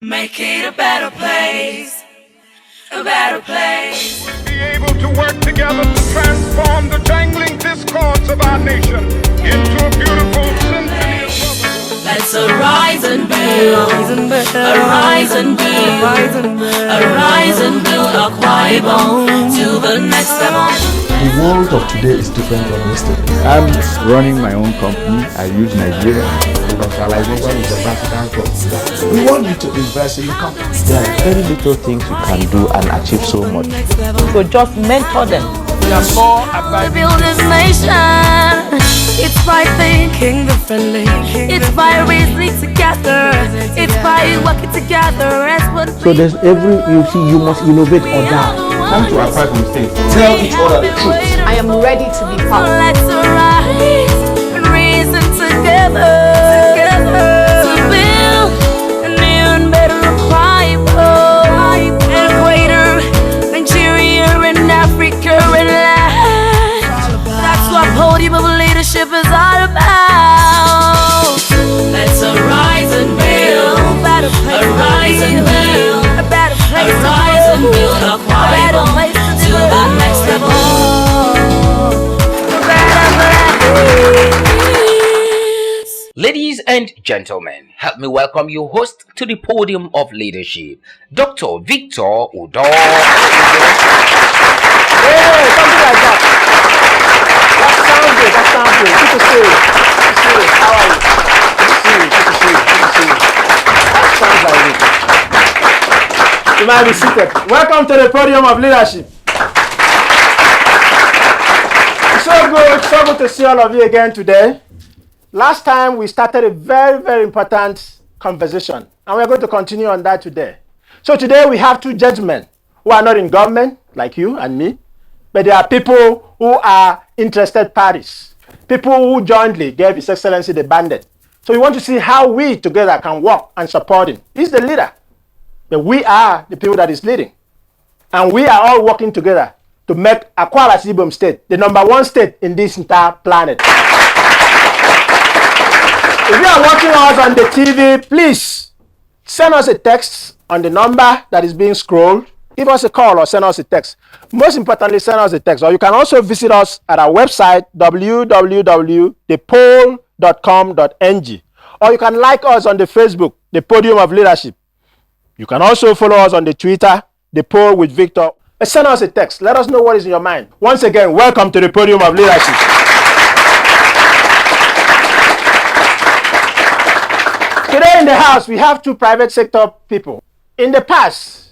Make it a better place, a better place. Be able to work together to transform the jangling discords of our nation into a beautiful symphony of brotherhood. Let's arise and build, arise and build, arise and build our Bible to the next level. The world of today is different from yesterday. I'm running my own company. I use Nigeria. Industrialization is a practical process. We want you to invest in the company. There are very little things you can do and achieve so much. So just mentor them. We are more about To build this nation, it's by thinking differently. It's by reasoning together. It's by working together as one. So there's you must innovate or die. Come to our private mistakes. Tell each other the truth. I am ready to be So part. let's arise and reason together to build a new and better Bible and greater Nigeria and Africa and land. That's what podium of leadership is all about. Let's arise and build arise and build a better place, arise and build a Bible to the next level. Ladies and gentlemen, help me welcome your host to the podium of leadership, Dr. Victor Udo. Hey, something like that. That sounds good. Good to see you. Good to see you. How are you? Good to see you. Good to see you. Good to see you. That sounds like it. You might be seated. Welcome to the podium of leadership. It's so good to see all of you again today. Last time we started a very, very important conversation, and we're going to continue on that today. So today we have two gentlemen who are not in government, like you and me, but they are people who are interested parties, people who jointly gave His Excellency the mandate. So we want to see how we together can work and support him. He's the leader, but we are the people that is leading. And we are all working together to make Akwa Ibom State the #1 state in this entire planet. If you are watching us on the TV, please send us a text on the number that is being scrolled. Give us a call or send us a text. Most importantly, send us a text. Or you can also visit us at our website, www.thepol.com.ng. Or you can like us on the Facebook, The Podium of Leadership. You can also follow us on the Twitter, The Pole with Victor. Send us a text. Let us know what is in your mind. Once again, welcome to the Podium of Leadership. Today in the house, we have two private sector people. In the past,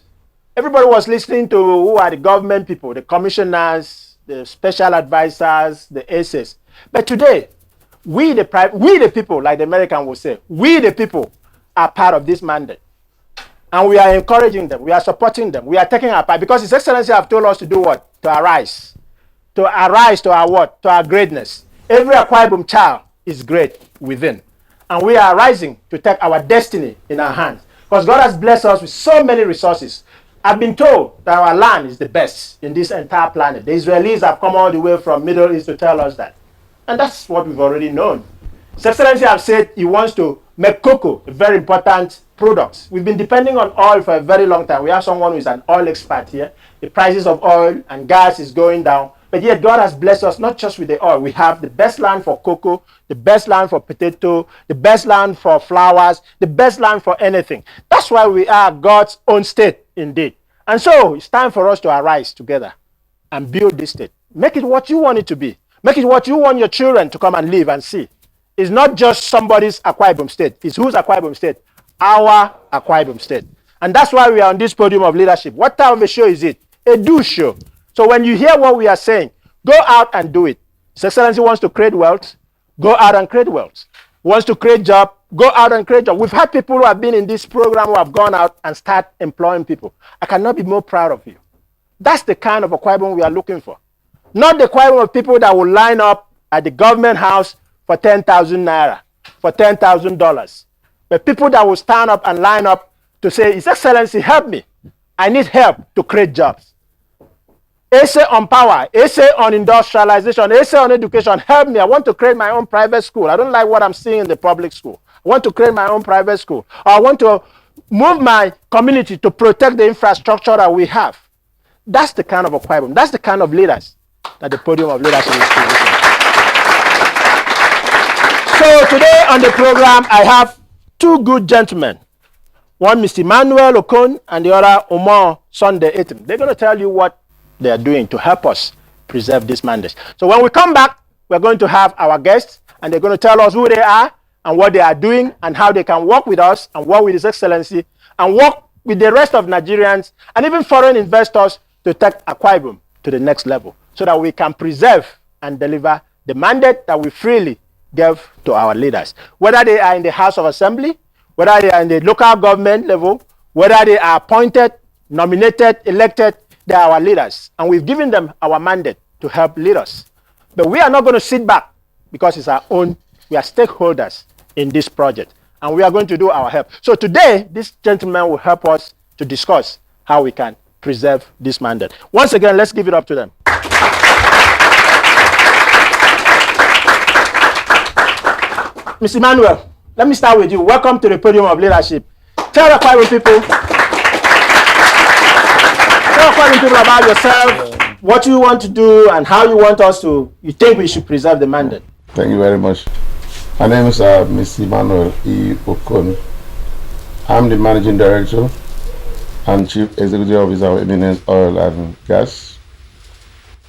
everybody was listening to who are the government people, the commissioners, the special advisors, the ACEs. But today, we the people, like the American will say, we the people are part of this mandate. And we are encouraging them, we are supporting them, we are taking our part, because His Excellency have told us to do what? To arise. To arise to our what? To our greatness. Every Akwa Ibom child is great within. And we are rising to take our destiny in our hands. Because God has blessed us with so many resources. I've been told that our land is the best in this entire planet. The Israelis have come all the way from Middle East to tell us that. And that's what we've already known. His Excellency have said he wants to make cocoa a very important product. We've been depending on oil for a very long time. We have someone who is an oil expert here. The prices of oil and gas is going down. But yet God has blessed us not just with the oil. We have the best land for cocoa, the best land for potato, the best land for flowers, the best land for anything. That's why we are God's own state indeed. And so it's time for us to arise together and build this state. Make it what you want it to be. Make it what you want your children to come and live and see. It's not just somebody's Akwa Ibom State. It's whose Akwa Ibom State? Our Akwa Ibom State. And that's why we are on this podium of leadership. What type of a show is it? A do show. So when you hear what we are saying, go out and do it. His Excellency wants to create wealth. Go out and create wealth. Wants to create job. Go out and create job. We've had people who have been in this program who have gone out and start employing people. I cannot be more proud of you. That's the kind of Akwa Ibom we are looking for. Not the Akwa Ibom of people that will line up at the government house for 10,000 naira, for $10,000. But people that will stand up and line up to say, His Excellency, help me. I need help to create jobs. Essay on power, essay on industrialization, essay on education. Help me. I want to create my own private school. I don't like what I'm seeing in the public school. I want to create my own private school. Or I want to move my community to protect the infrastructure that we have. That's the kind of Akwa. That's the kind of leaders that the podium of leadership is producing. So today on the program, I have two good gentlemen. One, Mr. Emmanuel Okon, and the other, Omar Sunday Etim. They're going to tell you what they are doing to help us preserve this mandate. So when we come back, we're going to have our guests, and they're going to tell us who they are and what they are doing and how they can work with us and work with His Excellency and work with the rest of Nigerians and even foreign investors to take Akwa Ibom to the next level so that we can preserve and deliver the mandate that we freely gave to our leaders. Whether they are in the House of Assembly, whether they are in the local government level, whether they are appointed, nominated, elected, they are our leaders. And we've given them our mandate to help lead us. But we are not going to sit back because it's our own. We are stakeholders in this project. And we are going to do our help. So today, this gentleman will help us to discuss how we can preserve this mandate. Once again, let's give it up to them. Mr. Emmanuel, let me start with you. Welcome to the podium of leadership. Tell the Akwa Ibom people. Tell Akwa Ibom people about yourself, what you want to do, and how you want us to. You think we should preserve the mandate? Thank you very much. My name is Mr. Emmanuel E. Okon. I'm the Managing Director and Chief Executive Officer of Eminence Oil and Gas.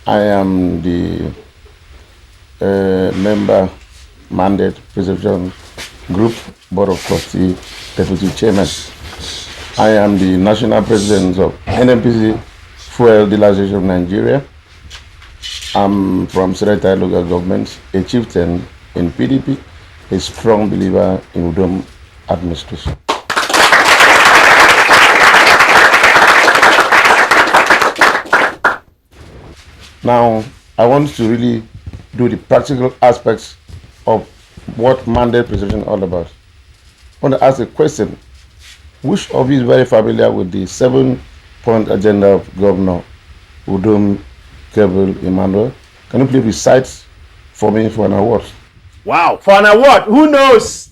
I am the member Mandate Preservation Group Board of Trustee Deputy Chairman. I am the National President of NMPC Fuel Dealers of Nigeria. I'm from Seretai local government, a chieftain in PDP, a strong believer in Udom administration. Now, I want to really do the practical aspects of what mandate preservation is all about. I want to ask a question. Which of you is very familiar with the 7-point agenda of Governor Udom Emmanuel? Can you please recite for me for an award? Wow, for an award. Who knows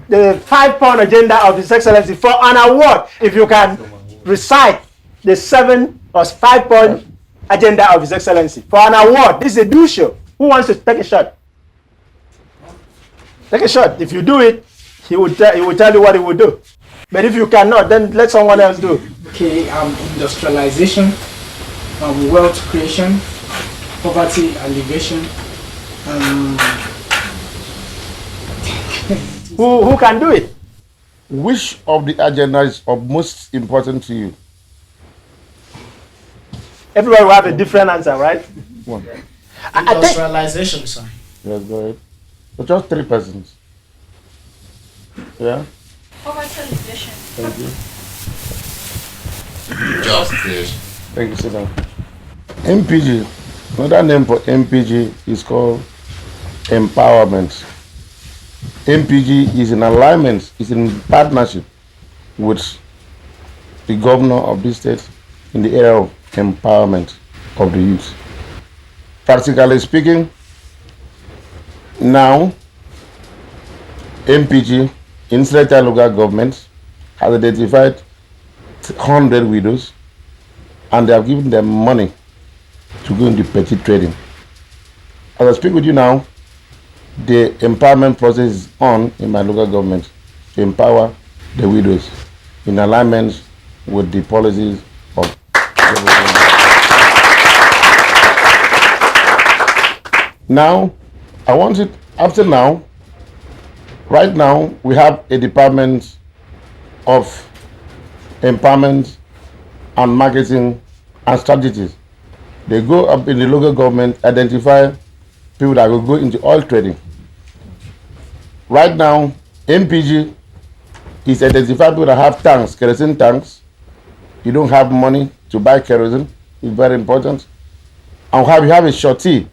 the 5-point agenda of His Excellency? For an award, if you can recite the 7 or 5-point agenda of His Excellency. For an award, this is a do show. Who wants to take a shot? Take a shot. If you do it, he will tell you what he will do. But if you cannot, then let someone else do. Okay, industrialization, wealth creation, poverty alleviation. Who can do it? Which of the agenda is of most important to you? Everybody will have a different answer, right? One. Industrialization, sir. Yes, go ahead. So just 3 persons. Yeah? Poverty alleviation. Thank you. Justice. Thank you, sit down. MPG. Another name for MPG is called empowerment. MPG is in alignment, is in partnership with the governor of this state in the area of empowerment of the youth. Practically speaking, now MPG in Seretai local government has identified 100 widows and they have given them money to go into petty trading. As I speak with you now, the empowerment process is on in my local government to empower the widows in alignment with the policies of the government. Now, I want it after now. Right now, we have a department of empowerment and marketing and strategies. They go up in the local government, identify people that will go into oil trading. Right now, MPG is identify people that have tanks, kerosene tanks. You don't have money to buy kerosene. It's very important. And we have a shorty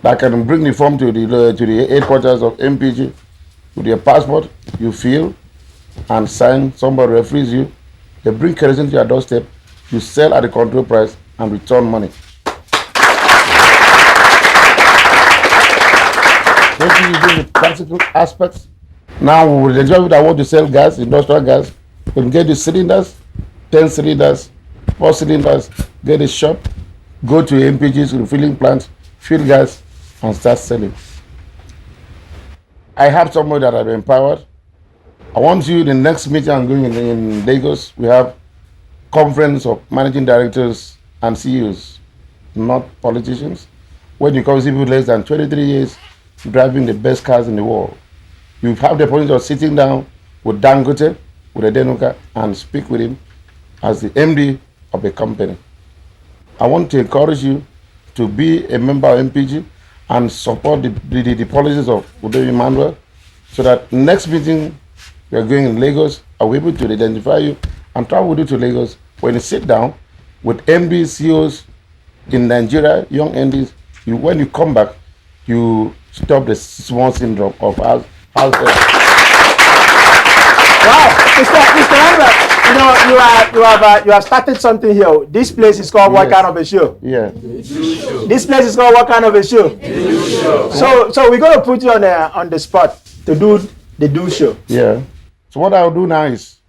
that can bring the form to the headquarters of MPG with your passport. You fill and sign. Somebody referees you. They bring kerosene to your doorstep. You sell at the control price and return money. MPG is doing the practical aspects. Now we will enjoy people that want to sell gas, industrial gas. You can get the cylinders, 10 cylinders, 4 cylinders, get a shop, go to MPG's refilling plant, fill gas, and start selling. I have somebody that I've empowered. I want you, the next meeting I'm going in Lagos, we have conference of managing directors and CEOs, not politicians. When you come see people less than 23 years driving the best cars in the world, you have the opportunity of sitting down with Dangote, with Adenuga, and speak with him as the MD of a company. I want to encourage you to be a member of MPG and support the policies of Udo Emmanuel, so that next meeting we are going in Lagos, I'll be able to identify you and travel with you to Lagos. When you sit down with MDs, CEOs in Nigeria, young MDs, when you come back, you stop the small syndrome of house. Wow, Mr. Lambert, you have started something here. This place is called what kind of a show? Yeah. This place is called what kind of a show? So we're going to put you on the spot to do the do show. Yeah. So what I'll do now is,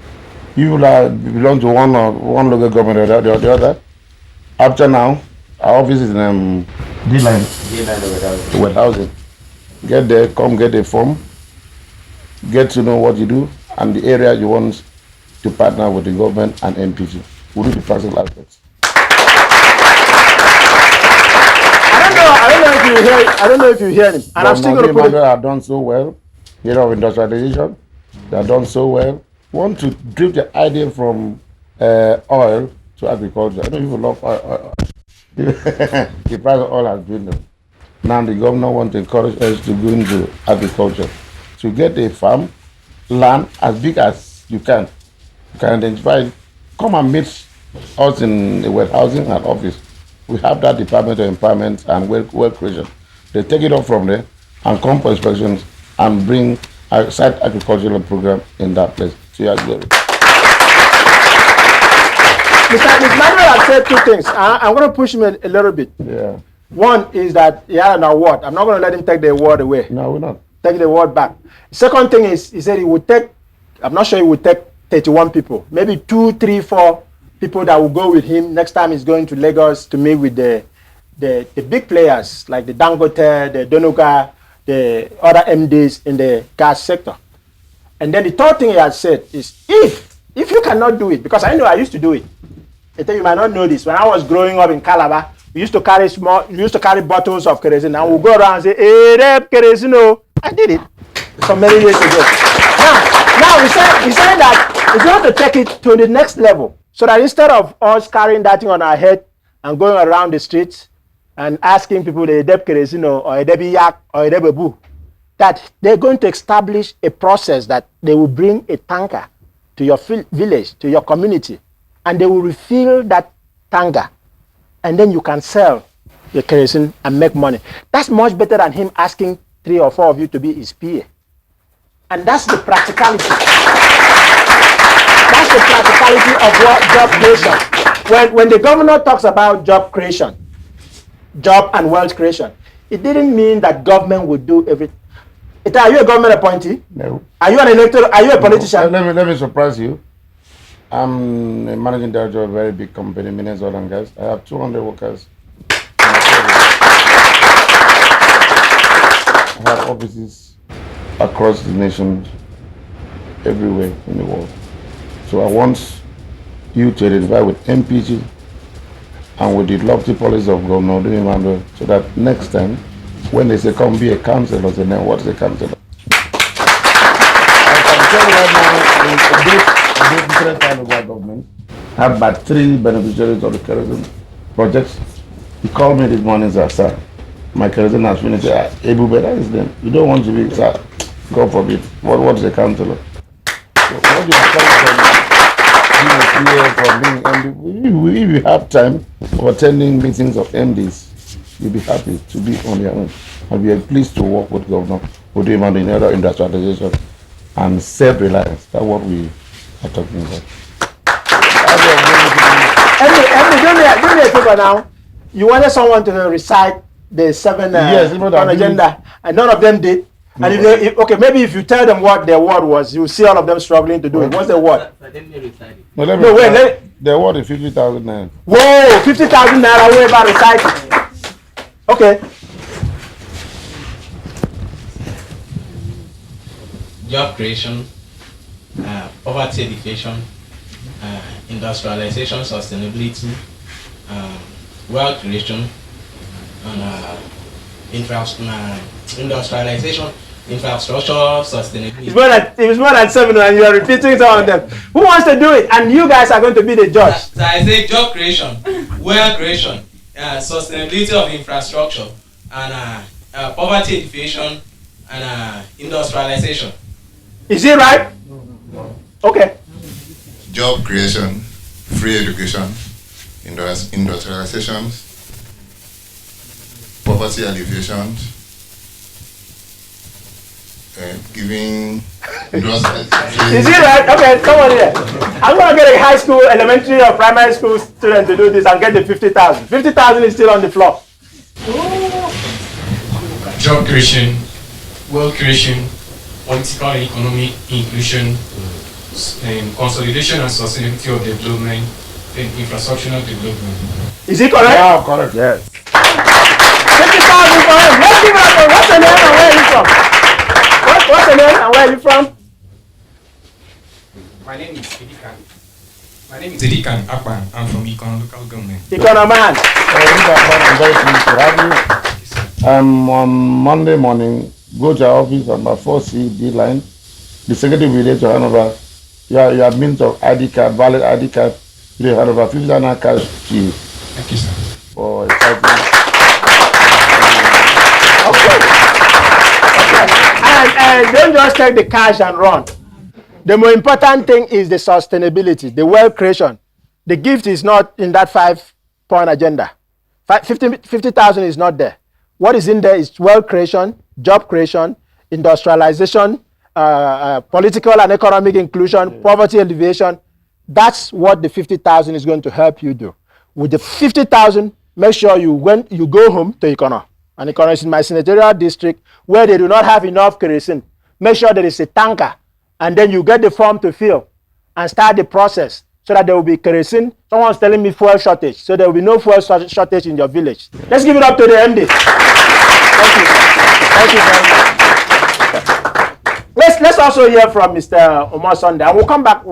you belong to one local government or the other. After now, our office is in D-Line, Wet Housing. Get there, come get a form, get to know what you do and the area you want to partner with the government and MPG. We'll do the practical aspects. I don't know if you hear him. And I'm still going to put it. Have done so well. You know, industrialization, they have done so well. Want to drift the idea from oil to agriculture. I know people love oil. The price of oil has dwindled. Now the governor wants to encourage us to go into agriculture, to get a farm, land as big as you can. You can identify it. Come and meet us in the Wet Housing and office. We have that department of empowerment and wealth creation. They take it up from there and come for inspections and bring a site agricultural program in that place. So you Mr. Manuel has said two things. I'm going to push him a little bit. Yeah. One is that he had an award. I'm not going to let him take the award away. No, we're not. Take the award back. Second thing is, he said he would take, I'm not sure he would take 31 people, maybe 2, 3, 4 people that will go with him next time he's going to Lagos to meet with the big players like the Dangote, the Donuga, the other MDs in the gas sector. And then the third thing he has said is, if you cannot do it, because I know I used to do it. I think you might not know this. When I was growing up in Calabar, we used to carry bottles of kerosene, and we'll go around and say, "Hey, rep kerosene." I did it so many years ago. Now we said that we're going to take it to the next level, so that instead of us carrying that thing on our head and going around the streets and asking people the deb kerosene or a debi yak or a debi boo, that they're going to establish a process that they will bring a tanker to your village, to your community, and they will refill that tanker, and then you can sell the kerosene and make money. That's much better than him asking 3 or 4 of you to be his PA. And that's the practicality. That's the practicality of what job creation. When the governor talks about job creation, job and wealth creation, it didn't mean that government would do everything. Are you a government appointee? No. Are you an elected? Are you a politician? No. Let me surprise you. I'm a managing director of a very big company, Minas Oil and Gas. I have 200 workers. I have offices across the nation, everywhere in the world. So I want you to identify with MPG and with the lofty policies of Governor Udo Emmanuel, so that next time, when they say come be a councillor, say now what is a councillor? I can tell you right now, in different kind of our government, I have about 3 beneficiaries of the kerosene projects. He called me this morning, sir, my kerosene has finished. Ebu Beda is them. You don't want to be, sir, God forbid. What is a councillor? So what you are from being MD, if you have time for attending meetings of MDs, you'll be happy to be on your own. And we are pleased to work with Governor Udo Emmanuel in other industrialization and self-reliance. That's what we are talking about. Do me a favor now. You wanted someone to recite the 7 yes, on agenda, and none of them did. And if they, okay, maybe if you tell them what their word was, you see all of them struggling to do it. What's the word? No, the word is 50,000 naira. Whoa, 50,000 naira way about recycling. Okay. Job creation, poverty education, industrialization, sustainability, wealth creation, and industrialization, infrastructure, sustainability. It's more than 7 and you are repeating some of them. Who wants to do it? And you guys are going to be the judge. So I say job creation, wealth creation, sustainability of infrastructure, and poverty education, and industrialization. Is it right? Okay. Job creation, free education, industrialization, poverty alleviation, giving. Is it right? Okay, come on here. I'm going to get a high school, elementary, or primary school student to do this and get the 50,000. 50,000 is still on the floor. Job creation, wealth creation, political and economic inclusion, consolidation and sustainability of development, and infrastructural development. Is it correct? Yeah, correct. Yes. 50,000 for him. Let's give it up. What's the name and where are you from? What's the name and where are you from? My name is Edikan. Edikan Akpan. I'm from Ikon local government. Economan. I'm very pleased to have you. On Monday morning, go to our office on my 4C line. The secretary will let you hand over your means of ID card, valid ID card. You hand over 50,000 cash to you. Thank you, sir. For exciting. And don't just take the cash and run. The more important thing is the sustainability, the wealth creation. The gift is not in that 5-point agenda. 50,000 is not there. What is in there is wealth creation, job creation, industrialization, political and economic inclusion, poverty alleviation. That's what the 50,000 is going to help you do. With the 50,000, make sure when you go home to Ikono. And Ikono is in my senatorial district where they do not have enough kerosene. Make sure there is a tanker, and then you get the form to fill and start the process so that there will be kerosene. Someone's telling me fuel shortage, so there will be no fuel shortage in your village. Let's give it up to the MD. Thank you. Thank you very much. Let's also hear from Mr. Omar Sunday. And we'll come back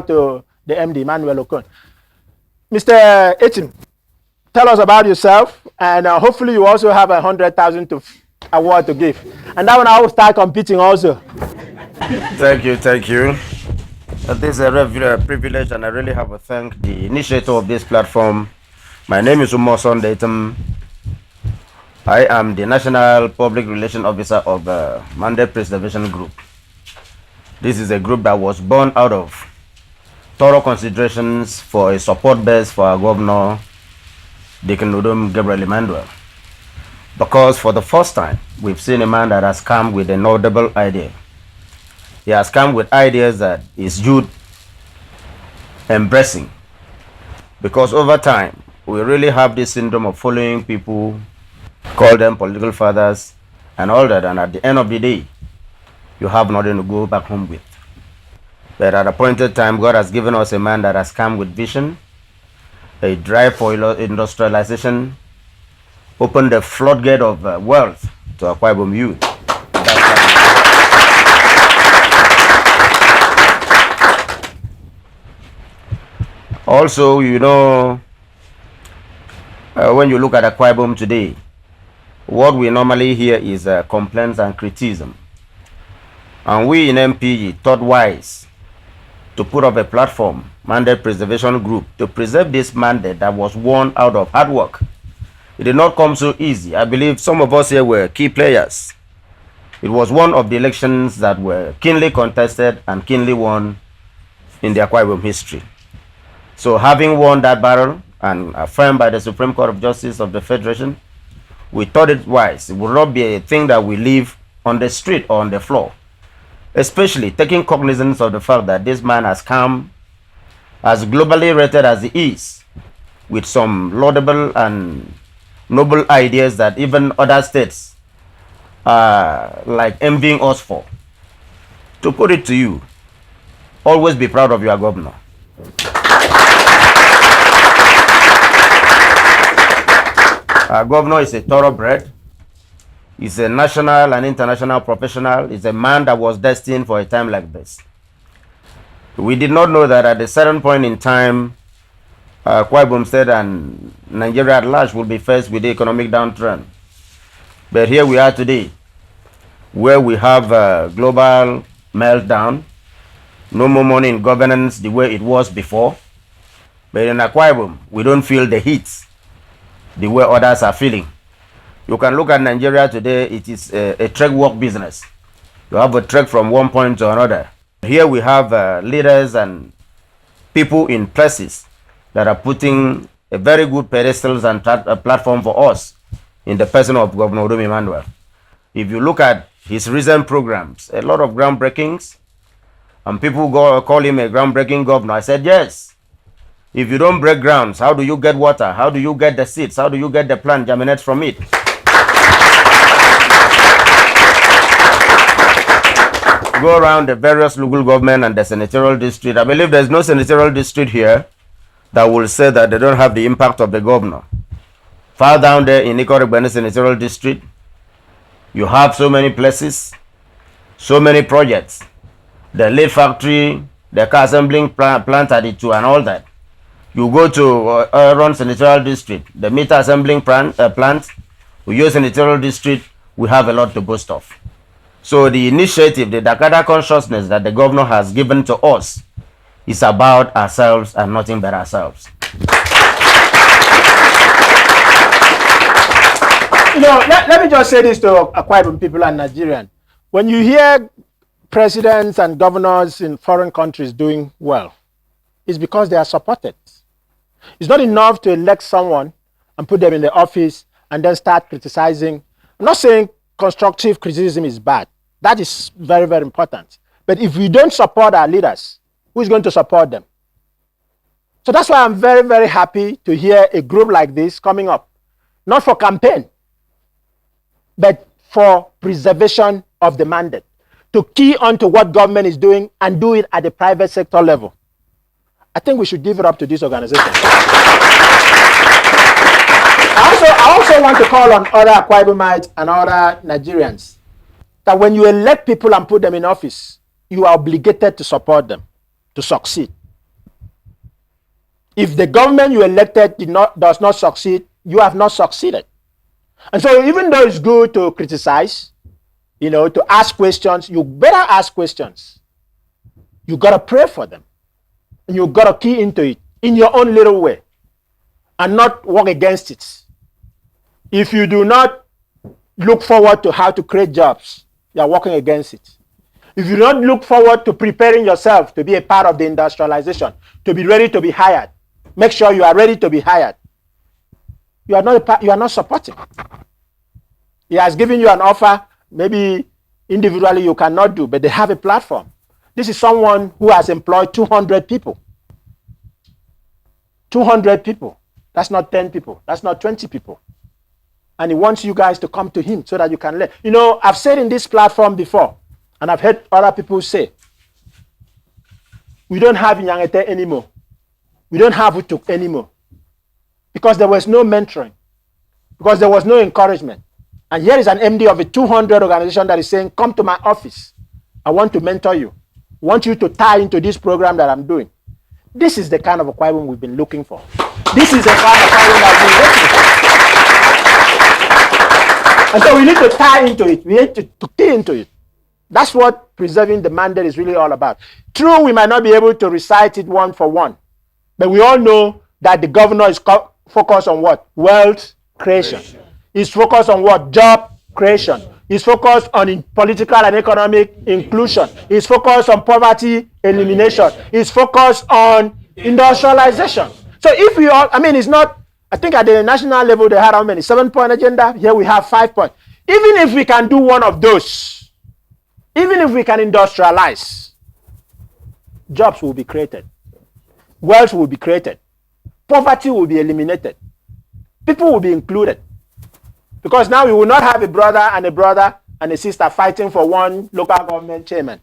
to the MD, Manuel Okon. Mr. Etim, tell us about yourself, and hopefully you also have 100,000 award to give. And that one I will start competing also. Thank you. This is a privilege, and I really have to thank the initiator of this platform. My name is Omar Sunday. I am the National Public Relations Officer of the Mandate Preservation Group. This is a group that was born out of thorough considerations for a support base for our governor, Victor Udo MPG. Because for the first time, we've seen a man that has come with a notable idea. He has come with ideas that is youth embracing. Because over time, we really have this syndrome of following people, call them political fathers, and all that. And at the end of the day, you have nothing to go back home with. But at a appointed time, God has given us a man that has come with vision, a drive for industrialization, open the floodgate of wealth to Akwa Ibom youth. Also, you know, when you look at Akwa Ibom today, what we normally hear is complaints and criticism. And we in MPG thought wise to put up a platform, Mandate Preservation Group, to preserve this mandate that was won out of hard work. It did not come so easy. I believe some of us here were key players. It was one of the elections that were keenly contested and keenly won in the Akwa Ibom history. So having won that battle and affirmed by the Supreme Court of Justice of the Federation, we thought it wise. It would not be a thing that we leave on the street or on the floor. Especially taking cognizance of the fact that this man has come as globally rated as he is, with some laudable and noble ideas that even other states like envying us for. To put it to you, always be proud of your governor. Our governor is a thoroughbred. He's a national and international professional. He's a man that was destined for a time like this. We did not know that at a certain point in time, Akwa Ibom State and Nigeria at large will be faced with the economic downturn. But here we are today, where we have a global meltdown, no more money in governance the way it was before. But in Akwa Ibom, we don't feel the heat the way others are feeling. You can look at Nigeria today, it is a trek walk business. You have a trek from one point to another. Here we have leaders and people in places that are putting a very good pedestals and a platform for us in the person of Governor Udo Emmanuel. If you look at his recent programs, a lot of groundbreakings, and people call him a groundbreaking governor. I said, yes. If you don't break grounds, how do you get water? How do you get the seeds? How do you get the plant germinate from it? Go around the various local government and the senatorial district. I believe there's no senatorial district here that will say that they don't have the impact of the governor. Far down there in Ikorogbene senatorial district, you have so many places, so many projects. The lead factory, the car assembling plant at it too, and all that. You go to Ron senatorial district, the meter assembling plant, we use senatorial district, we have a lot to boast of. So the initiative, the Dakada consciousness that the governor has given to us is about ourselves and nothing but ourselves. You know, let me just say this to Akwa Ibom people and Nigerians. When you hear presidents and governors in foreign countries doing well, it's because they are supported. It's not enough to elect someone and put them in the office and then start criticizing. I'm not saying constructive criticism is bad. That is very, very important. But if we don't support our leaders, who is going to support them? So that's why I'm very, very happy to hear a group like this coming up. Not for campaign, but for preservation of the mandate. To key onto what government is doing and do it at the private sector level. I think we should give it up to this organization. I also want to call on other Akwa Ibomites and other Nigerians that when you elect people and put them in office, you are obligated to support them to succeed. If the government you elected does not succeed, you have not succeeded. And so even though it's good to criticize, you know, to ask questions, you better ask questions. You got to pray for them. And you got to key into it in your own little way and not work against it. If you do not look forward to how to create jobs, you are working against it. If you don't look forward to preparing yourself to be a part of the industrialization, to be ready to be hired, make sure you are ready to be hired. You are not supporting. He has given you an offer, maybe individually you cannot do, but they have a platform. This is someone who has employed 200 people. 200 people. That's not 10 people. That's not 20 people. And he wants you guys to come to him so that you can learn. You know, I've said in this platform before, and I've heard other people say, we don't have Nyangete anymore. We don't have Utuk anymore. Because there was no mentoring. Because there was no encouragement. And here is an MD of a 200 organization that is saying, come to my office. I want to mentor you. I want you to tie into this program that I'm doing. This is the kind of Akwa Ibom we've been looking for. This is the kind of Akwa Ibom that we've been looking for. And so we need to tie into it. We need to key into it. That's what preserving the mandate is really all about. True, we might not be able to recite it one for one. But we all know that the governor is focused on what? Wealth creation. He's focused on what? Job creation. He's focused on political and economic inclusion. He's focused on poverty elimination. He's focused on industrialization. So if we all, I mean, it's not, I think at the national level they had how many? 7-point agenda. Here we have 5 points. Even if we can do one of those, even if we can industrialize, jobs will be created. Wealth will be created. Poverty will be eliminated. People will be included. Because now we will not have a brother and a sister fighting for one local government chairman.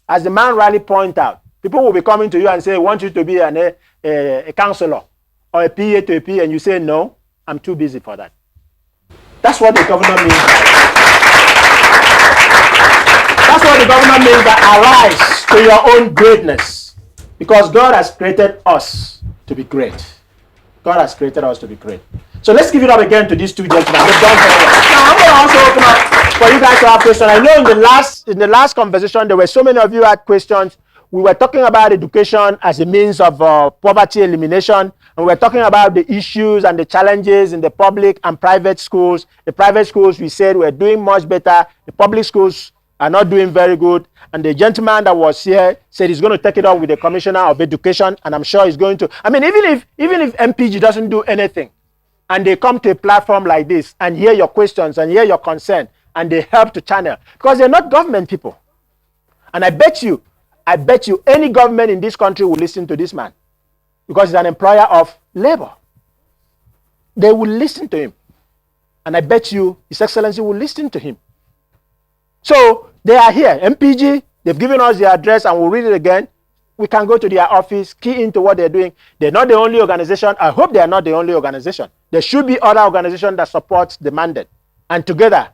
As the man rightly point out, people will be coming to you and say, I want you to be a councillor or a PA to a PA, and you say, no, I'm too busy for that. That's what the governor means by that. That's what the governor means by arise to your own greatness. Because God has created us to be great. God has created us to be great. So let's give it up again to these two gentlemen. They've done very well. Now I'm going to also open up for you guys to have questions. I know in the last conversation, there were so many of you had questions. We were talking about education as a means of poverty elimination, and we were talking about the issues and the challenges in the public and private schools. The private schools, we said, were doing much better. The public schools are not doing very good. And the gentleman that was here said he's going to take it up with the Commissioner of Education, and I'm sure he's going to. I mean, even if MPG doesn't do anything, and they come to a platform like this and hear your questions and hear your concern, and they help to channel, because they're not government people. And I bet you any government in this country will listen to this man, because he's an employer of labor. They will listen to him. And I bet you His Excellency will listen to him. So they are here. MPG, they've given us the address, and we'll read it again. We can go to their office, key into what they're doing. They're not the only organization. I hope they are not the only organization. There should be other organizations that support the mandate. And together,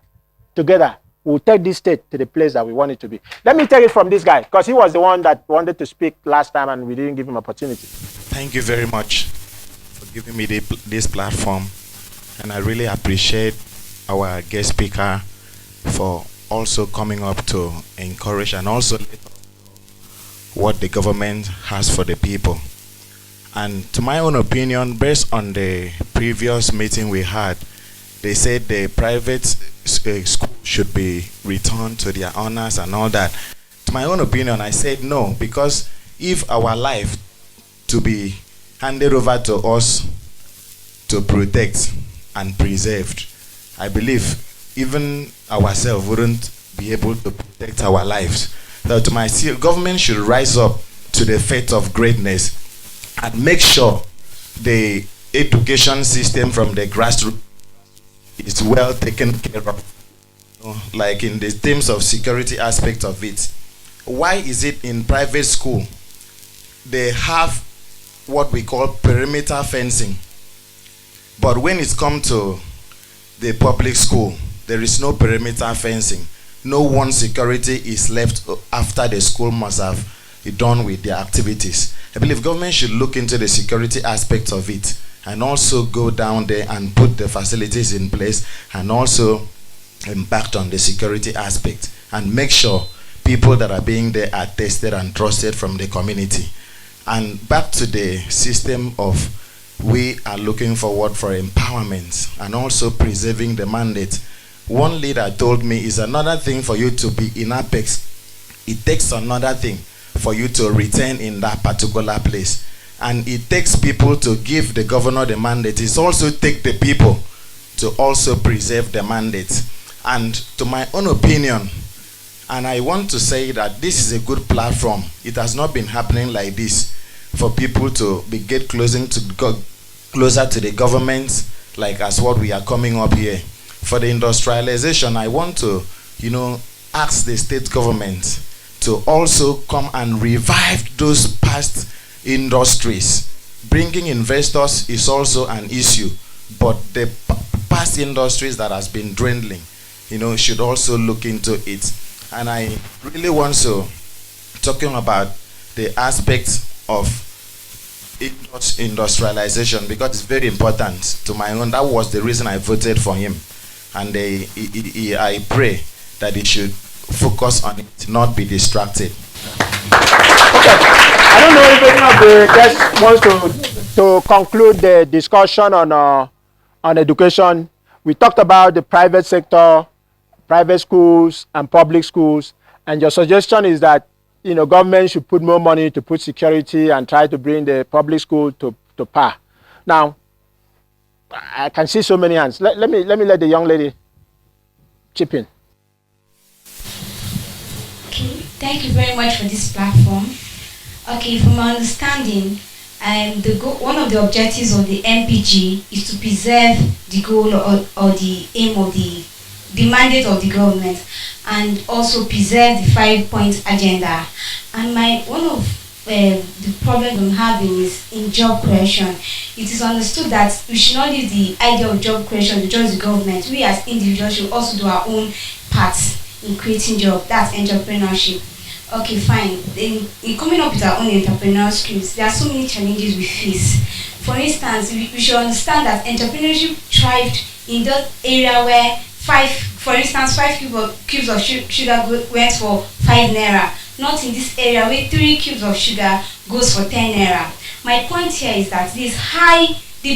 we'll take this state to the place that we want it to be. Let me take it from this guy, because he was the one that wanted to speak last time and we didn't give him opportunity. Thank you very much for giving me this platform. And I really appreciate our guest speaker for also coming up to encourage and also let us know what the government has for the people. And to my own opinion, based on the previous meeting we had, they said the private school should be returned to their owners and all that. To my own opinion, I said no, because if our life to be handed over to us to protect and preserved, I believe even ourselves wouldn't be able to protect our lives. So to my government should rise up to the fate of greatness and make sure the education system from the grassroots is well taken care of. Like in the terms of security aspect of it. Why is it in private school they have what we call perimeter fencing, but when it's come to the public school, there is no perimeter fencing? No one security is left after the school must have done with their activities. I believe government should look into the security aspect of it and also go down there and put the facilities in place and also impact on the security aspect and make sure people that are being there are tested and trusted from the community. And back to the system of we are looking forward for empowerment and also preserving the mandate. One leader told me it's another thing for you to be in Apex. It takes another thing for you to return in that particular place. And it takes people to give the governor the mandate. It also takes the people to also preserve the mandate. And to my own opinion, and I want to say that this is a good platform. It has not been happening like this for people to get closer to the government, like as what we are coming up here. For the industrialization, I want to, ask the state government to also come and revive those past industries. Bringing investors is also an issue, but the past industries that has been dwindling, should also look into it. And I really want to talking about the aspects of industrialization, because it's very important to my own. That was the reason I voted for him. And I pray that he should focus on it, not be distracted. Okay. I don't know if any of the guests wants to conclude the discussion on education. We talked about the private sector, private schools and public schools, and your suggestion is that government should put more money to put security and try to bring the public school to par. Now, I can see so many hands. Let me let the young lady chip in. Okay, thank you very much for this platform. Okay, from my understanding, one of the objectives of the MPG is to preserve the goal or the aim of the the mandate of the government, and also preserve the 5-point agenda. And one of the problem I'm having is in job creation. It is understood that we should not leave the idea of job creation to just the government. We as individuals should also do our own parts in creating jobs. That's entrepreneurship. Okay, fine. In coming up with our own entrepreneurial skills, there are so many challenges we face. For instance, we should understand that entrepreneurship thrived in that area where five cubes of sugar went for 5 naira. Not in this area where 3 cubes of sugar goes for 10 naira. My point here is that the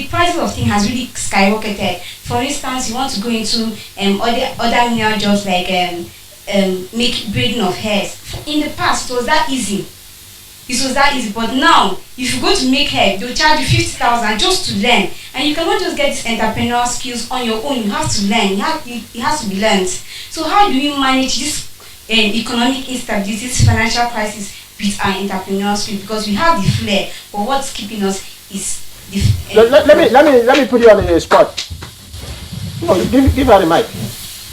price of things has really skyrocketed. For instance, you want to go into other menial jobs like braiding of hairs. In the past, it was that easy. But now, if you go to make hair, they'll charge you 50,000 just to learn. And you cannot just get these entrepreneurial skills on your own. You have to learn. It has to be learned. So how do we manage this economic instability, this financial crisis with our entrepreneurial skills? Because we have the flair, but what's keeping us is the let me put you on the spot. No, give her the mic.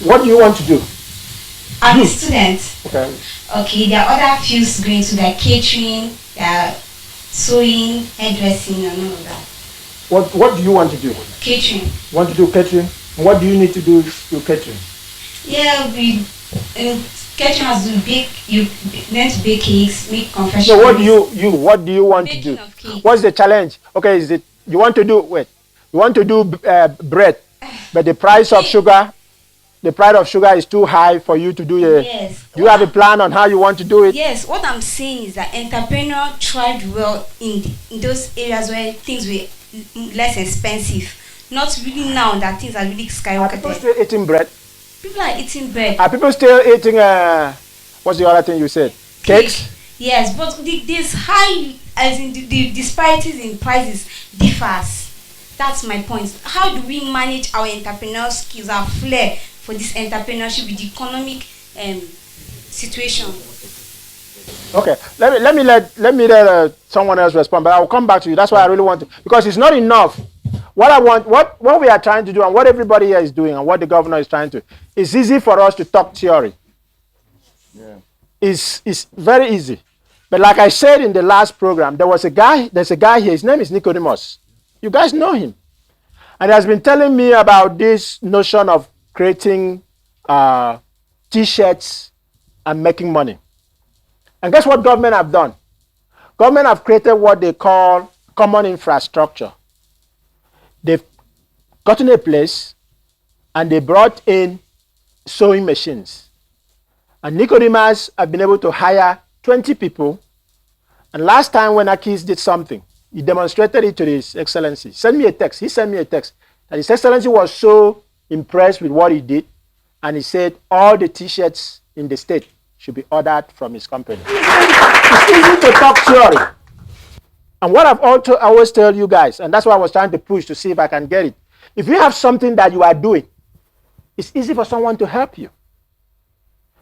What do you want to do? I'm a student. Okay. Okay, there are other fields going to, like catering, sewing, hairdressing, and all of that. What do you want to do? Catering. Want to do catering? What do you need to do catering? Yeah, catering has to bake. You learn to bake cakes, make confectionery. So what do you want to do? What's the challenge? Okay, is it you want to do bread, but the price of sugar. The price of sugar is too high for you to do it. Yes. Do you have a plan on how you want to do it? Yes. What I'm saying is that entrepreneur thrived well in those areas where things were less expensive. Not really now that things are really skyrocketed. Are people still eating bread? People are eating bread. Are people still eating, what's the other thing you said? Cakes? Yes, but this high, as in the disparities in prices differs. That's my point. How do we manage our entrepreneurial skills, our flair for this entrepreneurship with the economic situation? Okay, let me let someone else respond, but I will come back to you. That's why I really want to, because it's not enough. What we are trying to do, and what everybody here is doing, and what the governor is trying to, it's easy for us to talk theory. Yeah. It's very easy. But like I said in the last program, there's a guy here, his name is Nicodemus. You guys know him. And he has been telling me about this notion of creating T-shirts and making money. And guess what government have done? Government have created what they call common infrastructure. They've gotten a place and they brought in sewing machines. And Nicodemus have been able to hire 20 people. And last time when Akis did something, he demonstrated it to His Excellency. He sent me a text that His Excellency was so impressed with what he did. And he said all the T-shirts in the state should be ordered from his company. It's easy to talk theory. And what I've always tell you guys, and that's why I was trying to push to see if I can get it. If you have something that you are doing, it's easy for someone to help you.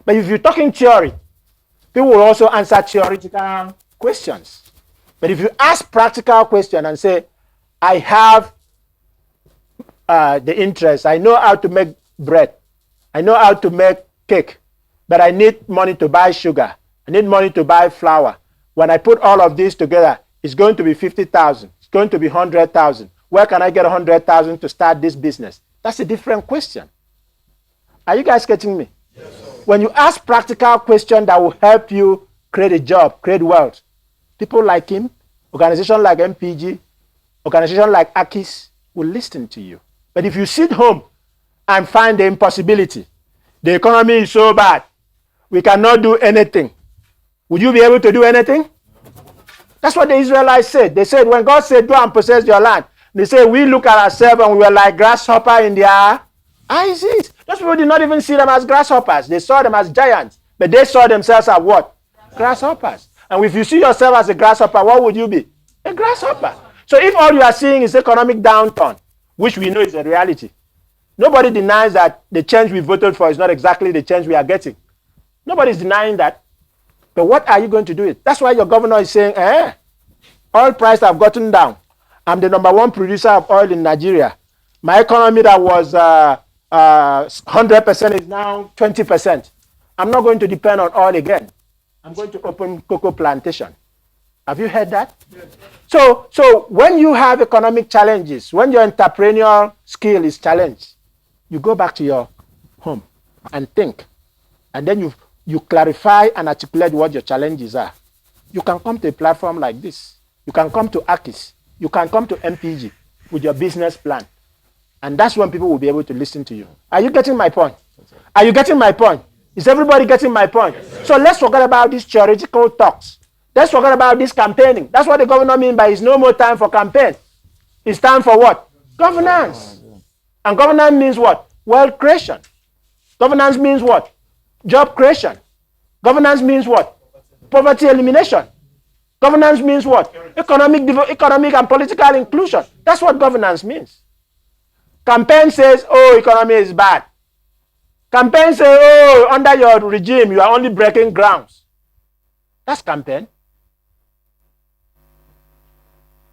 But if you're talking theory, people will also answer theoretical questions. But if you ask practical questions and say, I have the interest, I know how to make bread, I know how to make cake, but I need money to buy sugar, I need money to buy flour. When I put all of this together, it's going to be 50,000, it's going to be 100,000. Where can I get 100,000 to start this business? That's a different question. Are you guys getting me? Yes, when you ask practical questions that will help you create a job, create wealth, people like him, organizations like MPG, organizations like Akis will listen to you. But if you sit home and find the impossibility, the economy is so bad, we cannot do anything, would you be able to do anything? That's what the Israelites said. They said, when God said, go and possess your land, they said, we look at ourselves and we were like grasshopper in their eyes. Those people did not even see them as grasshoppers. They saw them as giants. But they saw themselves as what? Grasshoppers. And if you see yourself as a grasshopper, what would you be? A grasshopper. So if all you are seeing is economic downturn, which we know is a reality, nobody denies that the change we voted for is not exactly the change we are getting. Nobody's denying that. But what are you going to do it? That's why your governor is saying, oil prices have gotten down. I'm the #1 producer of oil in Nigeria. My economy that was 100% is now 20%. I'm not going to depend on oil again. I'm going to open cocoa plantation. Have you heard that? Yes. So when you have economic challenges, when your entrepreneurial skill is challenged, you go back to your home and think. And then you clarify and articulate what your challenges are. You can come to a platform like this. You can come to AKIS. You can come to MPG with your business plan. And that's when people will be able to listen to you. Are you getting my point? Are you getting my point? Is everybody getting my point? Yes, so let's forget about these theoretical talks. Let's forget about this campaigning. That's what the governor means by it's no more time for campaign. It's time for what? Governance. And governance means what? Wealth creation. Governance means what? Job creation. Governance means what? Poverty elimination. Governance means what? Economic and political inclusion. That's what governance means. Campaign says, oh, economy is bad. Campaign says, oh, under your regime, you are only breaking grounds. That's campaign.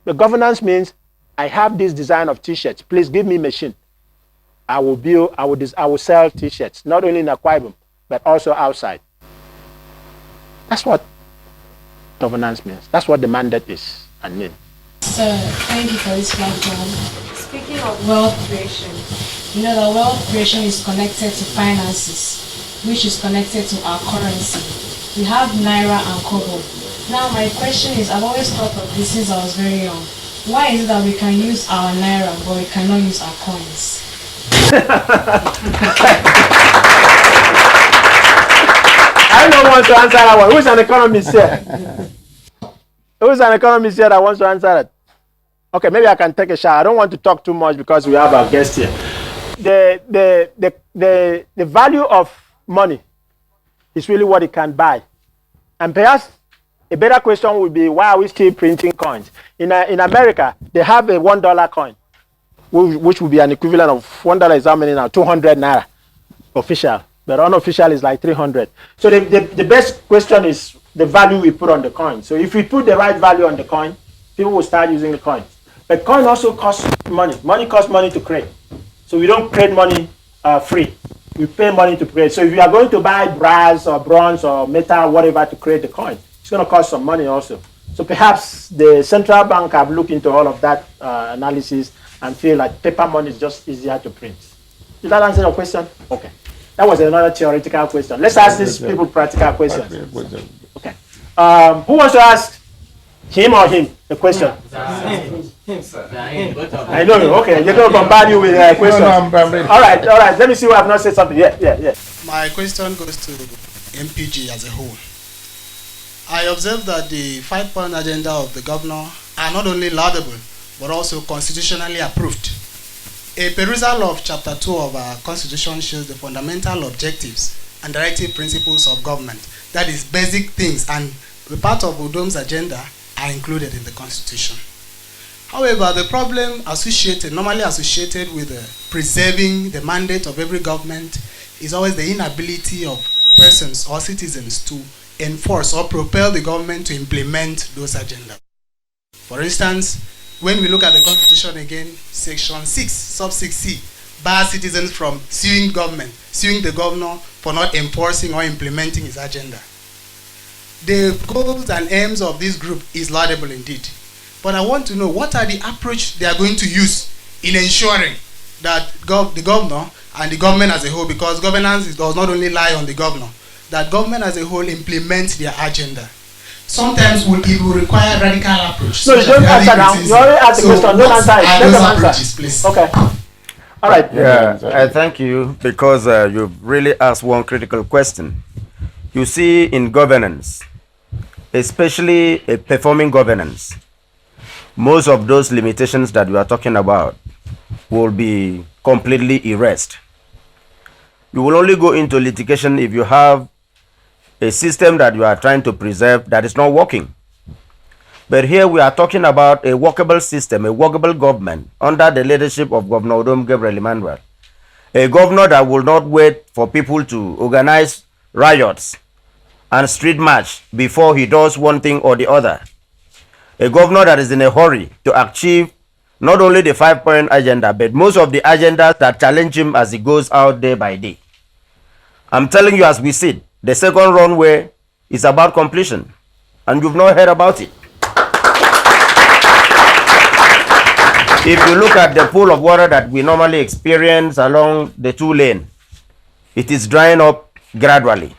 The governance means, I have this design of t-shirts. Please give me machine. I will sell t-shirts, not only in Akwa Ibom, but also outside. That's what governance means. That's what the mandate is and means. Sir, thank you for this platform. Speaking of wealth creation, you know that wealth creation is connected to finances, which is connected to our currency. We have Naira and Kobo. Now my question is, I've always thought of this since I was very young. Why is it that we can use our Naira but we cannot use our coins? I don't want to answer that one. Who's an economist here? Who's an economist here that wants to answer it? Okay, maybe I can take a shot. I don't want to talk too much because we have our guest here. The value of money is really what it can buy. And perhaps a better question would be, why are we still printing coins? In America, they have a $1 coin, which would be an equivalent of $1 is how many now? 200 naira official. But unofficial is like 300. So the best question is the value we put on the coin. So if we put the right value on the coin, people will start using the coin. But coin also costs money. Money costs money to create. So we don't create money free. We pay money to create. So if you are going to buy brass or bronze or metal, whatever, to create the coin, it's going to cost some money also. So perhaps the central bank have looked into all of that analysis and feel like paper money is just easier to print. Did that answer your question? Okay. That was another theoretical question. Let's ask these people practical questions. Okay. Who wants to ask him or him the question? I know. Okay, you're going to bombard you with a question. All right. Let me see who have not said something. Yeah. My question goes to MPG as a whole. I observe that the 5-point agenda of the governor are not only laudable, but also constitutionally approved. A perusal of Chapter 2 of our Constitution shows the fundamental objectives and directive principles of government. That is, basic things, and the part of Udom's agenda are included in the Constitution. However, the problem normally associated with preserving the mandate of every government is always the inability of persons or citizens to enforce or propel the government to implement those agendas. For instance, when we look at the Constitution again, Section 6, sub 6C, bars citizens from suing the governor for not enforcing or implementing his agenda. The goals and aims of this group is laudable indeed. But I want to know, what are the approach they are going to use in ensuring that the governor and the government as a whole, because governance does not only lie on the governor, that government as a whole implements their agenda. Sometimes it will require radical approach. No, you don't answer now. You already asked the question. Don't answer it. Let them answer. Please. Okay. All right. Yeah, I thank you because you've really asked one critical question. You see, in governance, especially a performing governance, most of those limitations that we are talking about will be completely erased. You will only go into litigation if you have a system that you are trying to preserve that is not working. But here we are talking about a workable system, a workable government under the leadership of Governor Udom Gabriel Emmanuel. A governor that will not wait for people to organize riots and street march before he does one thing or the other. A governor that is in a hurry to achieve not only the 5-point agenda, but most of the agendas that challenge him as he goes out day by day. I'm telling you, as we sit, the second runway is about completion, and you've not heard about it. If you look at the pool of water that we normally experience along the 2-lane, it is drying up gradually.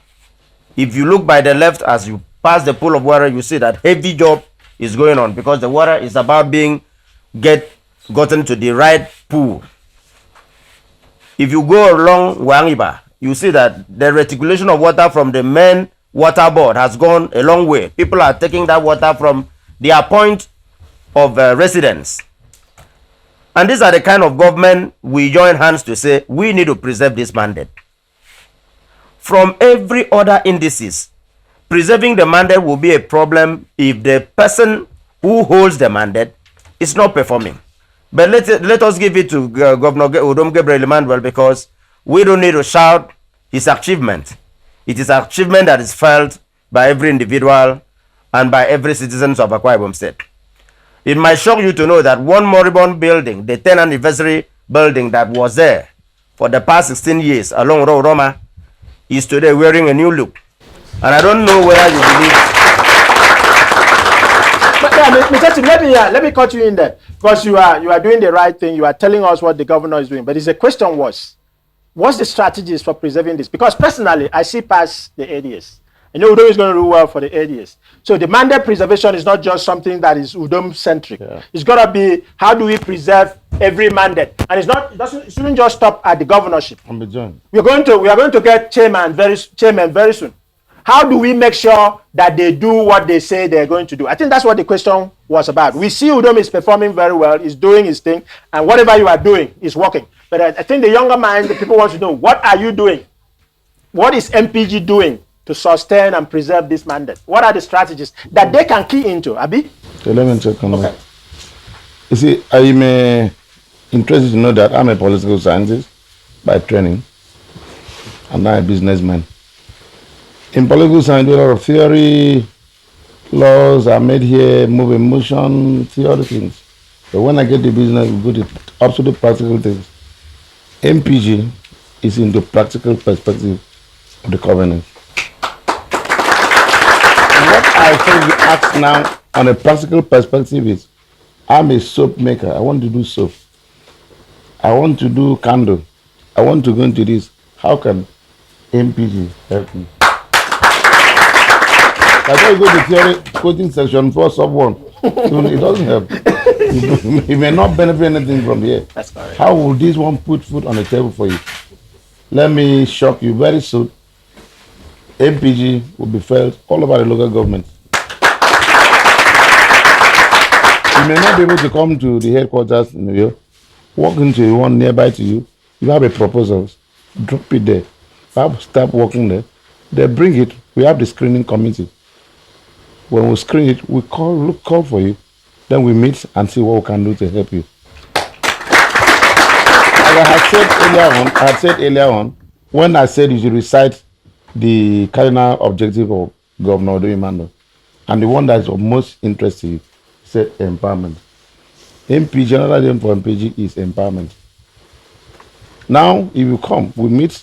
If you look by the left as you pass the pool of water, you see that heavy job is going on because the water is about being gotten to the right pool. If you go along Wangiba, you see that the reticulation of water from the main water board has gone a long way. People are taking that water from their point of residence. And these are the kind of government we join hands to say we need to preserve this mandate. From every other indices, preserving the mandate will be a problem if the person who holds the mandate is not performing. But let us give it to Governor Udom Gabriel Emmanuel, because we don't need to shout his achievement. It is an achievement that is felt by every individual and by every citizen of Akwa Ibom State. It might shock you to know that one moribund building, the 10th anniversary building that was there for the past 16 years along Roma, is today wearing a new look. And I don't know whether you believe. But let me cut you in there, because you are doing the right thing. You are telling us what the governor is doing. But the question was, what's the strategies for preserving this? Because personally, I see past the 8 years. I know Udom is going to do well for the 8 years. So the mandate preservation is not just something that is Udom-centric. Yeah. It's got to be, how do we preserve every mandate? And it shouldn't just stop at the governorship. We are going to get chairman very soon. How do we make sure that they do what they say they're going to do? I think that's what the question was about. We see Udom is performing very well, is doing his thing, and whatever you are doing is working. But I think the younger minds, the people want to know, what are you doing? What is MPG doing to sustain and preserve this mandate? What are the strategies that they can key into, Abi? Okay, let me check on that. You see, I'm interested to know that I'm a political scientist by training, and I'm a businessman. In political science, a lot of theory, laws are made here, move in motion, theory things. But when I get to business, we go to absolute practical things. MPG is in the practical perspective of the covenant. What I think you ask now on a practical perspective is, I'm a soap maker. I want to do soap. I want to do candle. I want to go into this. How can MPG help me? I thought you go to theory quoting section 4 sub 1. It doesn't help. You may not benefit anything from here. That's correct. How will this one put food on the table for you? Let me shock you very soon. MPG will be felt all over the local government. You may not be able to come to the headquarters in New York, walk into one nearby to you. You have a proposal, drop it there. Have staff working there. They bring it. We have the screening committee. When we screen it, we call for you. Then we meet and see what we can do to help you. As I had said earlier on, when I said you should recite the cardinal objective of Governor Udo Emmanuel, and the one that is of most interest to you, said empowerment. MP, general name for MPG is empowerment. Now, if you come, we meet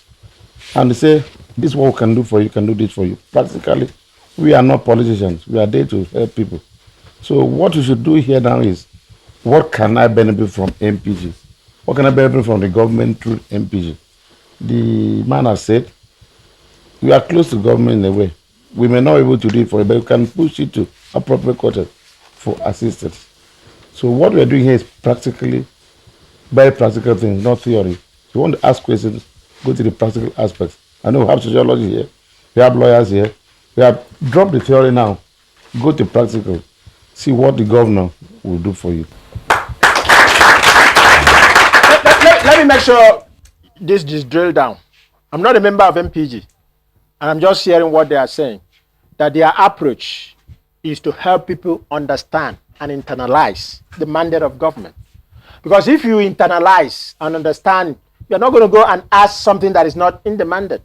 and say, this is what we can do for you, can do this for you. Practically, we are not politicians. We are there to help people. So what you should do here now is, what can I benefit from MPG? What can I benefit from the government through MPG? The man has said, we are close to government in a way. We may not be able to do it for you, but we can push it to appropriate quarters for assistance. So what we are doing here is practically, very practical things, not theory. If you want to ask questions, go to the practical aspects. I know we have sociology here, we have lawyers here. We have dropped the theory now. Go to practical. See what the governor will do for you. Let me make sure this is drilled down. I'm not a member of MPG, and I'm just hearing what they are saying. That their approach is to help people understand and internalize the mandate of government. Because if you internalize and understand, you're not going to go and ask something that is not in the mandate.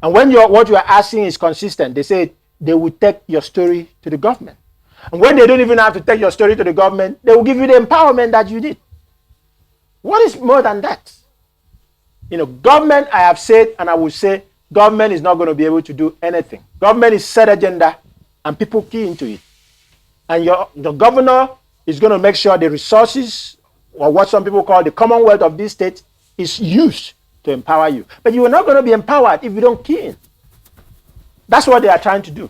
And when what you are asking is consistent, they say they will take your story to the government. And when they don't even have to take your story to the government, they will give you the empowerment that you need. What is more than that? Government, I have said, and I will say, government is not going to be able to do anything. Government is set agenda, and people key into it. And the governor is going to make sure the resources, or what some people call the commonwealth of this state, is used to empower you. But you are not going to be empowered if you don't key in. That's what they are trying to do.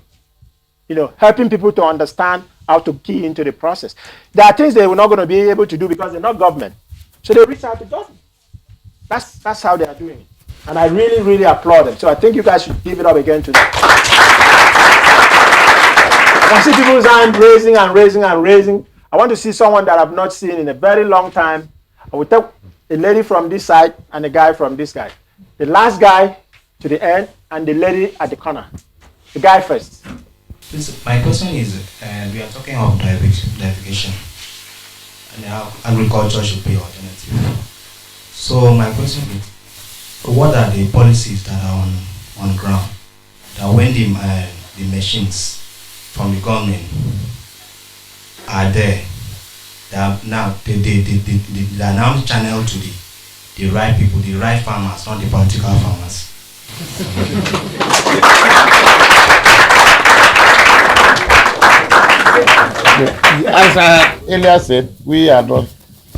Helping people to understand how to key into the process. There are things they were not going to be able to do because they're not government. So they reach out to government. That's how they are doing it. And I really, really applaud them. So I think you guys should give it up again to them. I can see people's hand raising and raising and raising. I want to see someone that I've not seen in a very long time. I will take a lady from this side and a guy from this side. The last guy to the end and the lady at the corner. The guy first. Please, my question is, we are talking of diversification and how agriculture should be alternative. So my question is, what are the policies that are on ground that when the machines from the government are there, that now they are now channeled to the right people, the right farmers, not the political farmers? As I earlier said, we are not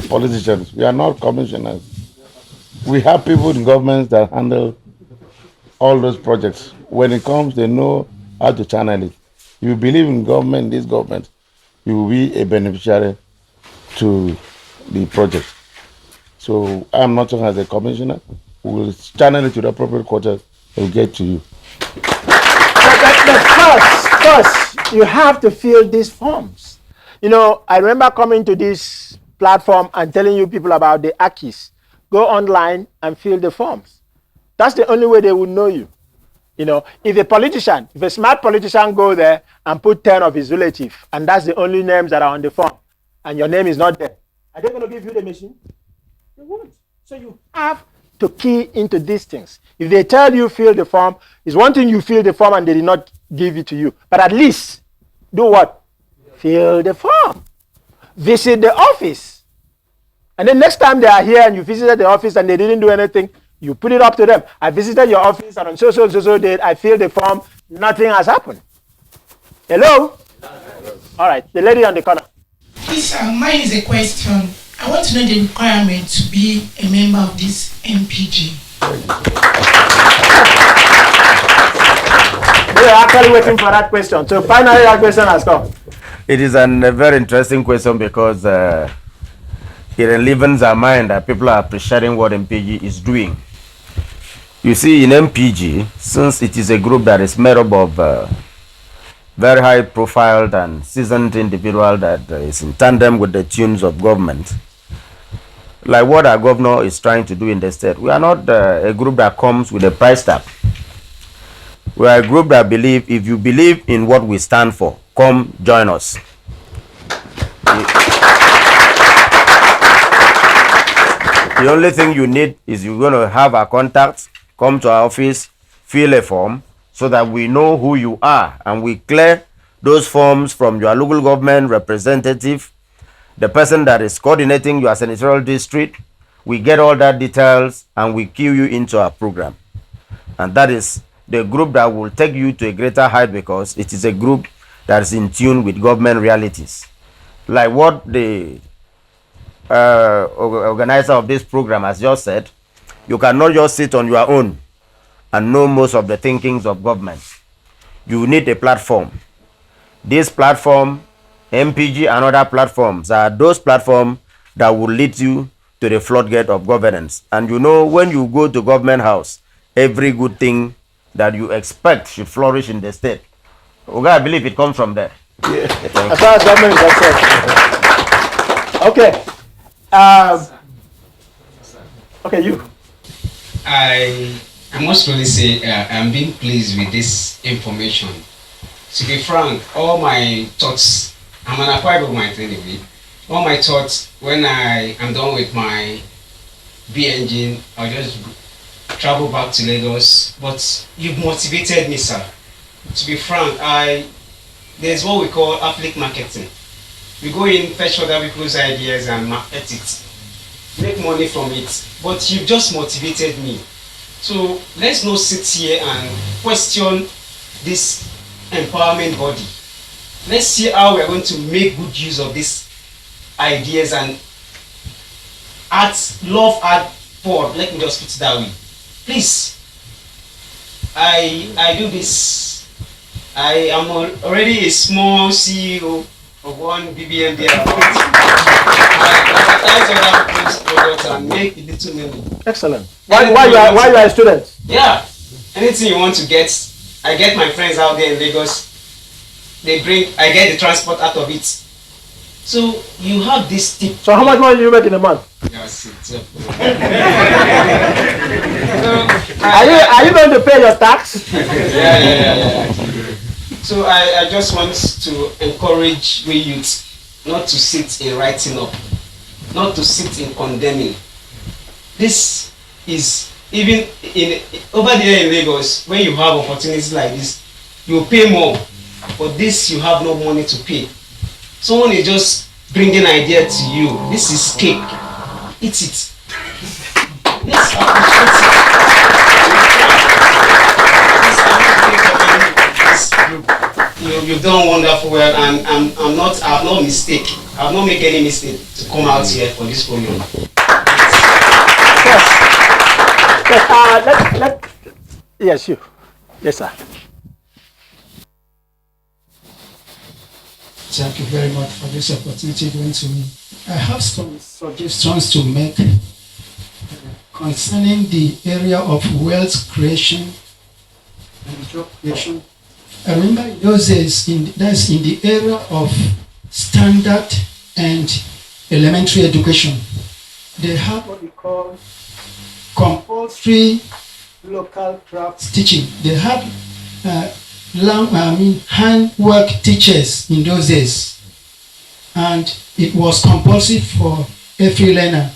politicians. We are not commissioners. We have people in governments that handle all those projects. When it comes, they know how to channel it. If you believe in government, this government, you will be a beneficiary to the project. So I'm not talking as a commissioner. We will channel it to the appropriate quarters. It will get to you. But first, you have to fill these forms. I remember coming to this platform and telling you people about the AKIs. Go online and fill the forms. That's the only way they will know you. If a smart politician go there and put 10 of his relatives, and that's the only names that are on the form, and your name is not there, are they going to give you the machine? They won't. So you have to key into these things. If they tell you fill the form, it's one thing you fill the form and they did not give it to you. But at least do what? Fill the form. Visit the office. And then next time they are here and you visited the office and they didn't do anything, you put it up to them. I visited your office and on so date, I filled the form. Nothing has happened. Hello? All right, the lady on the corner. Please, mine is a question. I want to know the requirement to be a member of this MPG. We are actually waiting for that question. So finally that question has come. It is a very interesting question because it enlivens our mind that people are appreciating what MPG is doing. You see, in MPG, since it is a group that is made up of very high profiled and seasoned individual that is in tandem with the tunes of government, like what our governor is trying to do in the state, we are not a group that comes with a price tag. We are a group that believe, if you believe in what we stand for, come join us. The only thing you need is you're going to have our contacts, come to our office, fill a form so that we know who you are, and we clear those forms from your local government representative, the person that is coordinating your senatorial district. We get all that details and we queue you into our program. And that is the group that will take you to a greater height because it is a group that is in tune with government realities. Like what the organizer of this program has just said, you cannot just sit on your own and know most of the thinkings of government. You need a platform. This platform, MPG and other platforms, are those platforms that will lead you to the floodgate of governance. And you know, when you go to government house, every good thing that you expect should flourish in the state. Okay, I believe it comes from there. Yeah. As far as government is concerned. Okay. Okay, you. I must really say I'm being pleased with this information. To be frank, all my thoughts, I'm an acquired mind anyway. All my thoughts, when I am done with my B engine, I'll just travel back to Lagos. But you've motivated me, sir. To be frank, I there's what we call affiliate marketing. We go in, fetch other people's ideas and market it, make money from it. But you've just motivated me. So let's not sit here and question this empowerment body. Let's see how we're going to make good use of these ideas and love art forward. Let me just put it that way. Please, I do this. I am already a small CEO of one BBM there. I advertise other people's products and make a little money. Excellent. Why you are a student? Yeah. Anything you want to get, I get my friends out there in Lagos. I get the transport out of it. So you have this tip. So how much money do you make in a month? Yes, are you going to pay your tax? Yeah. So I just want to encourage we youth not to sit in writing up, not to sit in condemning. This is even over there in Lagos, when you have opportunities like this, you pay more. But this you have no money to pay. Someone is just bringing an idea to you. This is cake. Eat it. Yes, you've done wonderful well, and I've not made any mistake to come out here for this program. Yes, you. Yes, sir. Thank you very much for this opportunity given to me. I have some suggestions to make concerning the area of wealth creation and job creation. I remember in those days, that's in the area of standard and elementary education. They have what we call compulsory local crafts teaching. They had handwork teachers in those days, and it was compulsory for every learner.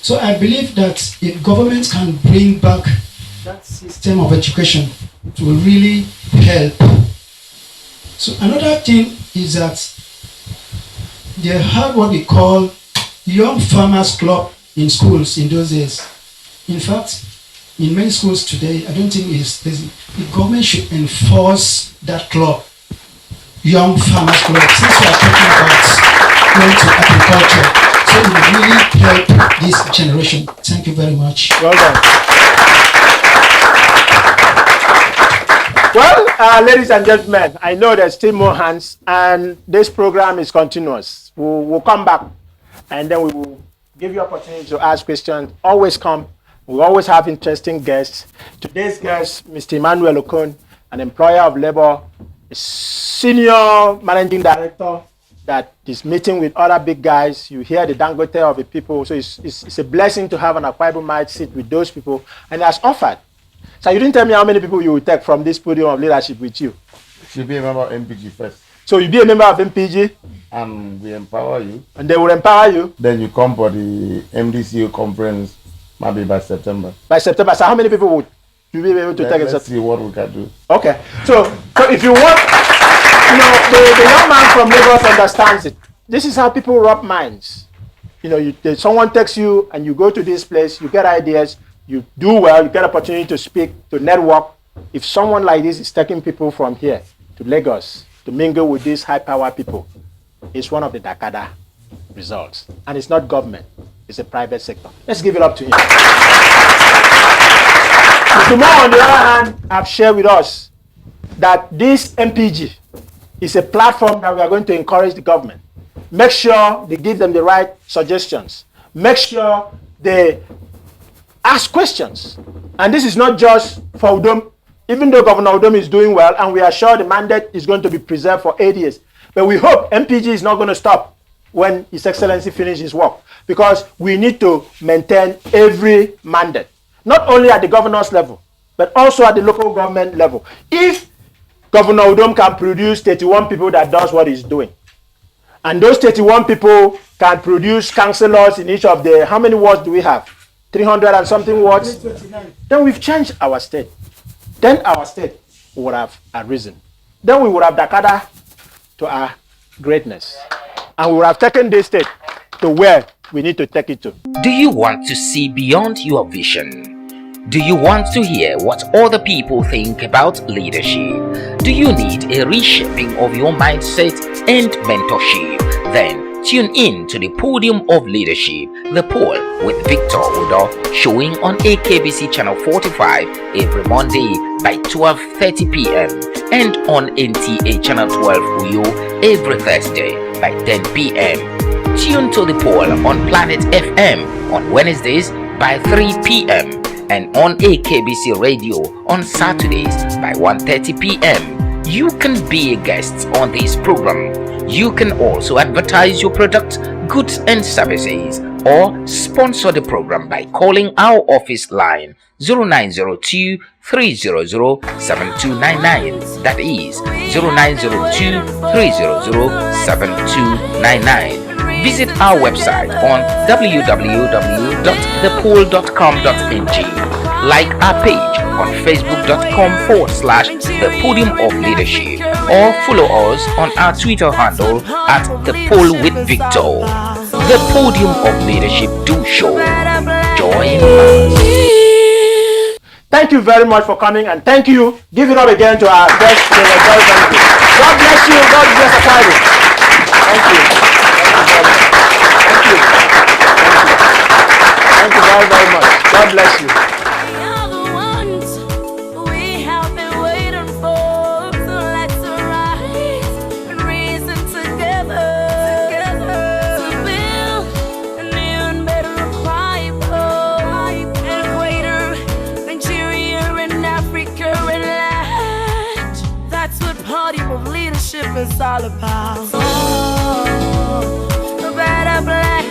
So I believe that if government can bring back that system of education, it will really help. So another thing is that they had what we call young farmers club in schools in those days. In fact, in many schools today, I don't think the government should enforce that club, young farmers club, since we are talking about going to agriculture. So it will really help this generation. Thank you very much. Well done. Well, ladies and gentlemen, I know there's still more hands, and this program is continuous. We'll come back, and then we will give you opportunity to ask questions. Always come. We always have interesting guests. Today's guest, Mr. Emmanuel Okon, an employer of labor, a senior managing director that is meeting with other big guys. You hear the Dangote of the people. So it's a blessing to have an Akwa Ibom might sit with those people, and has offered. So you didn't tell me how many people you will take from this podium of leadership with you. You should be a member of MPG first. So you be a member of MPG? And we empower you. And they will empower you? Then you come for the MDCO conference, maybe by September. By September. So how many people would you be able to take? Let's see what we can do. Okay. So if you want, the young man from Lagos understands it. This is how people rub minds. Someone texts you and you go to this place, you get ideas, you do well, you get opportunity to speak, to network. If someone like this is taking people from here to Lagos to mingle with these high power people, it's one of the Dakada results. And it's not government, it's a private sector. Let's give it up to him. Tomorrow, on the other hand, I've shared with us that this MPG is a platform that we are going to encourage the government. Make sure they give them the right suggestions. Make sure they ask questions. And this is not just for Udom, even though Governor Udom is doing well, and we are sure the mandate is going to be preserved for 8 years. But we hope MPG is not going to stop when His Excellency finishes his work, because we need to maintain every mandate, not only at the governor's level, but also at the local government level. If Governor Udom can produce 31 people that does what he's doing, and those 31 people can produce councillors in each of the, how many wards do we have? 300 and something wards? Then we've changed our state. Then our state would have arisen. Then we would have Dakada to our greatness. And we would have taken this state to where we need to take it to. Do you want to see beyond your vision? Do you want to hear what other people think about leadership? Do you need a reshaping of your mindset and mentorship? Then tune in to the Podium of Leadership, the POL with Victor Udo, showing on AKBC channel 45 every Monday by 12:30 p.m. and on NTA channel 12 Uyo every Thursday by 10 p.m. Tune to the POL on Planet FM on Wednesdays by 3 p.m. and on AKBC Radio on Saturdays by 1:30 p.m. You can be a guest on this program. You can also advertise your product, goods and services, or sponsor the program by calling our office line 0902 300 7299. That is 0902 300 7299. Visit our website on www.thepol.com.ng. Like our page on facebook.com/The Podium of Leadership, or follow us on our Twitter handle at The Pol with Victor. The Podium of Leadership do show. Join us. Thank you very much for coming, and thank you. Give it up again to our guest. God bless you. God bless the party. Thank you. Thank you very, very much. God bless you. It's all about a better place.